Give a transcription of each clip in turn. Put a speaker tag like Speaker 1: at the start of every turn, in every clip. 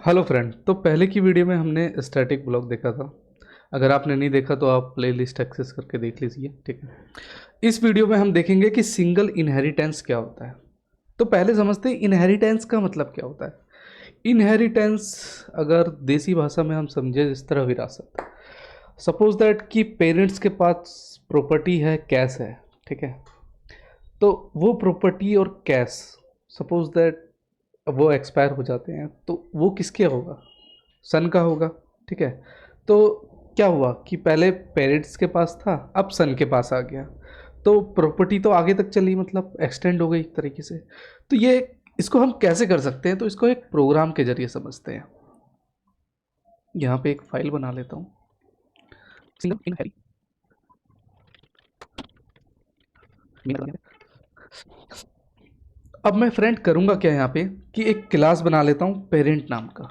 Speaker 1: Hello friend. तो पहले की वीडियो में हमने स्टैटिक ब्लॉक देखा था। अगर आपने नहीं देखा तो आप प्लेलिस्ट एक्सेस करके देख लीजिए, ठीक है। इस वीडियो में हम देखेंगे कि सिंगल इनहेरिटेंस क्या होता है। तो पहले समझते हैं इनहेरिटेंस का मतलब क्या होता है। इनहेरिटेंस अगर देसी भाषा में हम समझे इस तरह विरासत। सपोज दैट कि पेरेंट्स के पास प्रॉपर्टी है, कैश है, ठीक है। तो वो प्रॉपर्टी और कैश, सपोज दैट वो एक्सपायर हो जाते हैं तो वो किसके होगा? सन का होगा, ठीक है। तो क्या हुआ कि पहले पेरेंट्स के पास था, अब सन के पास आ गया, तो प्रॉपर्टी तो आगे तक चली, मतलब एक्सटेंड हो गई एक तरीके से। तो ये इसको हम कैसे कर सकते हैं? तो इसको एक प्रोग्राम के जरिए समझते हैं। यहाँ पे एक फाइल बना लेता हूँ, सिंगल इन हैरी। अब मैं फ्रेंड करूँगा क्या यहाँ पे कि एक क्लास बना लेता हूँ पेरेंट नाम का।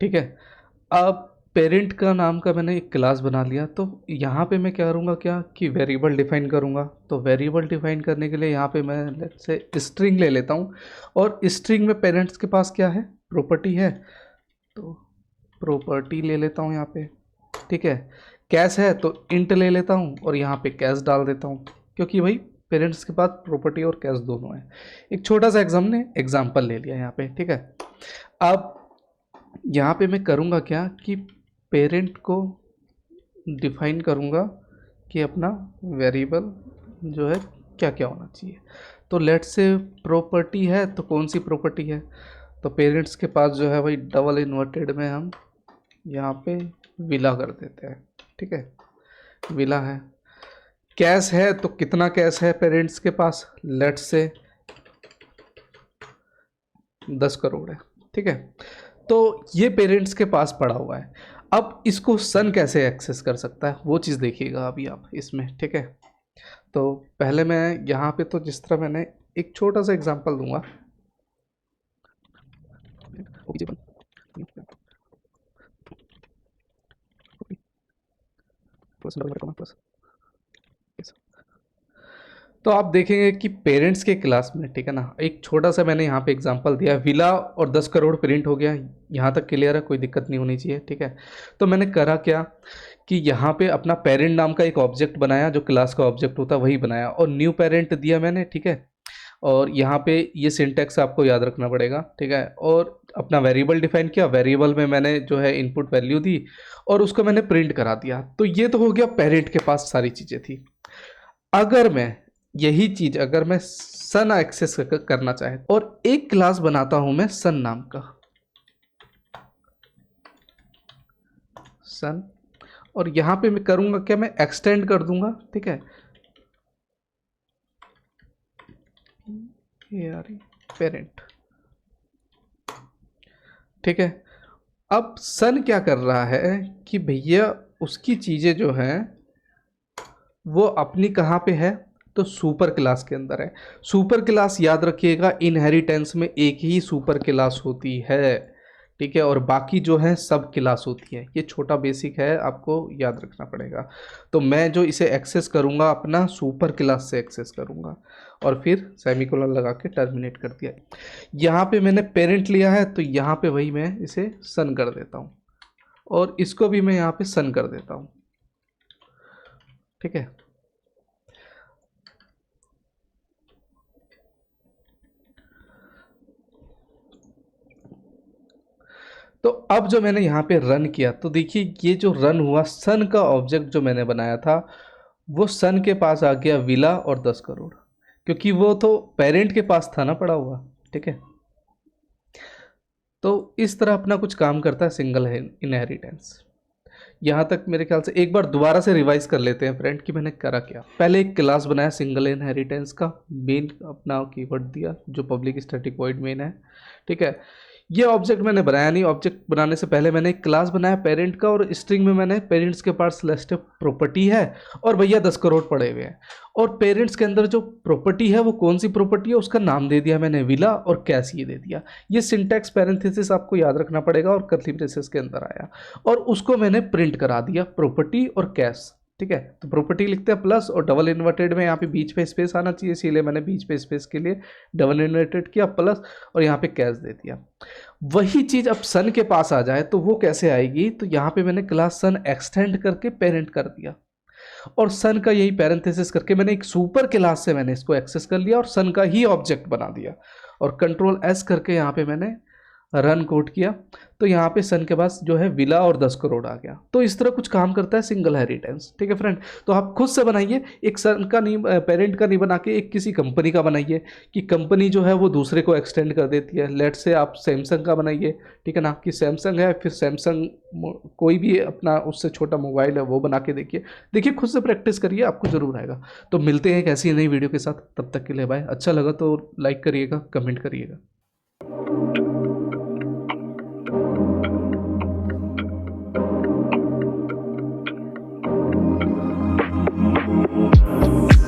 Speaker 1: ठीक है। अब पेरेंट का नाम का मैंने एक क्लास बना लिया, तो यहाँ पे मैं क्या करूँगा क्या कि वेरिएबल डिफाइन करूँगा। तो वेरिएबल डिफाइन करने के लिए यहाँ पे मैं लेट्स से स्ट्रिंग ले लेता हूँ, और स्ट्रिंग में पेरेंट्स के पास क्या है? प्रॉपर्टी है, तो प्रॉपर्टी ले लेता हूँ यहाँ पे, ठीक है। कैश है तो इंट ले लेता हूँ और यहाँ पे कैश डाल देता हूँ, क्योंकि भाई पेरेंट्स के पास प्रॉपर्टी और कैश दोनों है। एक छोटा सा एग्जाम्पल ले लिया यहाँ पे, ठीक है। अब यहाँ पे मैं करूँगा क्या कि पेरेंट को डिफाइन करूँगा कि अपना वेरिएबल जो है क्या क्या होना चाहिए। तो लेट से प्रॉपर्टी है, तो कौन सी प्रॉपर्टी है? तो पेरेंट्स के पास जो है भाई डबल इन्वर्टेड में हम यहाँ पे विला कर देते हैं, ठीक है। विला है। कैश है तो कितना कैश है पेरेंट्स के पास? लेट से 10 करोड़ है, ठीक है। तो ये पेरेंट्स के पास पड़ा हुआ है। अब इसको सन कैसे एक्सेस कर सकता है वो चीज़ देखिएगा अभी आप इसमें, ठीक है। तो पहले मैं यहाँ पे तो जिस तरह मैंने एक छोटा सा एग्जांपल दूंगा। तो आप देखेंगे कि पेरेंट्स के क्लास में, ठीक है ना, एक छोटा सा मैंने यहाँ पे एग्जांपल दिया, विला और 10 करोड़ प्रिंट हो गया। यहाँ तक क्लियर है, कोई दिक्कत नहीं होनी चाहिए, ठीक है। तो मैंने करा क्या कि यहाँ पे अपना पेरेंट नाम का एक ऑब्जेक्ट बनाया, जो क्लास का ऑब्जेक्ट होता है वही बनाया, और न्यू पेरेंट दिया मैंने, ठीक है। और यहाँ पे ये सिंटेक्स आपको याद रखना पड़ेगा, ठीक है। और अपना वेरिएबल डिफाइन किया, वेरिएबल में मैंने जो है इनपुट वैल्यू दी और उसको मैंने प्रिंट करा दिया। तो ये तो हो गया पेरेंट के पास सारी चीज़ें थी। अगर मैं यही चीज अगर मैं सन एक्सेस करना चाहे और एक क्लास बनाता हूं मैं सन नाम का, सन, और यहां पे मैं करूंगा क्या, मैं एक्सटेंड कर दूंगा, ठीक है, पेरेंट, ठीक है। अब सन क्या कर रहा है कि भैया उसकी चीजें जो हैं वो अपनी कहाँ पे है? तो सुपर क्लास के अंदर है। सुपर क्लास याद रखिएगा, इनहेरिटेंस में एक ही सुपर क्लास होती है, ठीक है, और बाकी जो है सब क्लास होती है। ये छोटा बेसिक है, आपको याद रखना पड़ेगा। तो मैं जो इसे एक्सेस करूंगा अपना सुपर क्लास से एक्सेस करूंगा, और फिर सेमीकोलन लगा के टर्मिनेट कर दिया। यहाँ पे मैंने पेरेंट लिया है तो यहाँ पे वही मैं इसे सन कर देता हूँ, और इसको भी मैं यहाँ पे सन कर देता हूँ, ठीक है। तो अब जो मैंने यहाँ पे रन किया तो देखिए ये जो रन हुआ, सन का ऑब्जेक्ट जो मैंने बनाया था वो सन के पास आ गया विला और 10 करोड़, क्योंकि वो तो पेरेंट के पास था ना पड़ा हुआ, ठीक है। तो इस तरह अपना कुछ काम करता है सिंगल इनहेरिटेंस। यहाँ तक मेरे ख्याल से एक बार दोबारा से रिवाइज कर लेते हैं फ्रेंड कि मैंने करा क्या। पहले एक क्लास बनाया सिंगल इनहेरिटेंस का, मेन अपना कीवर्ड दिया जो पब्लिक स्टैटिक वॉइड मेन है, ठीक है। ये ऑब्जेक्ट मैंने बनाया नहीं, ऑब्जेक्ट बनाने से पहले मैंने एक क्लास बनाया पेरेंट का, और स्ट्रिंग में मैंने पेरेंट्स के पास लिस्ट प्रॉपर्टी है और भैया 10 करोड़ पड़े हुए हैं, और पेरेंट्स के अंदर जो प्रॉपर्टी है वो कौन सी प्रॉपर्टी है उसका नाम दे दिया मैंने विला, और कैश ये दे दिया। ये सिंटैक्स पैरेंथेसिस आपको याद रखना पड़ेगा, और कर्ली ब्रेसेस के अंदर आया, और उसको मैंने प्रिंट करा दिया प्रॉपर्टी और कैश, ठीक है। तो प्रॉपर्टी लिखते हैं प्लस, और डबल इन्वर्टेड में यहाँ पे बीच पे स्पेस आना चाहिए, इसीलिए मैंने बीच पे स्पेस के लिए डबल इन्वर्टेड किया प्लस, और यहाँ पे कैश दे दिया। वही चीज़ अब सन के पास आ जाए तो वो कैसे आएगी, तो यहाँ पे मैंने क्लास सन एक्सटेंड करके पेरेंट कर दिया, और सन का यही पैरेंथेसिस करके मैंने एक सुपर क्लास से मैंने इसको एक्सेस कर लिया और सन का ही ऑब्जेक्ट बना दिया, और कंट्रोल एस करके यहाँ पे मैंने रन कोड किया, तो यहाँ पे सन के पास जो है विला और 10 करोड़ आ गया। तो इस तरह कुछ काम करता है सिंगल हेरिटेंस। ठीक है फ्रेंड, तो आप खुद से बनाइए, एक सन का नहीं, पेरेंट का नहीं बना के एक किसी कंपनी का बनाइए, कि कंपनी जो है वो दूसरे को एक्सटेंड कर देती है। लेट से आप सैमसंग का बनाइए, ठीक है ना, कि सैमसंग है, फिर सैमसंग कोई भी अपना उससे छोटा मोबाइल है वो बना के देखिए, देखिए खुद से प्रैक्टिस करिए, आपको जरूर आएगा। तो मिलते हैं एक ऐसी नई वीडियो के साथ, तब तक के लिए बाय। अच्छा लगा तो लाइक करिएगा, कमेंट करिएगा।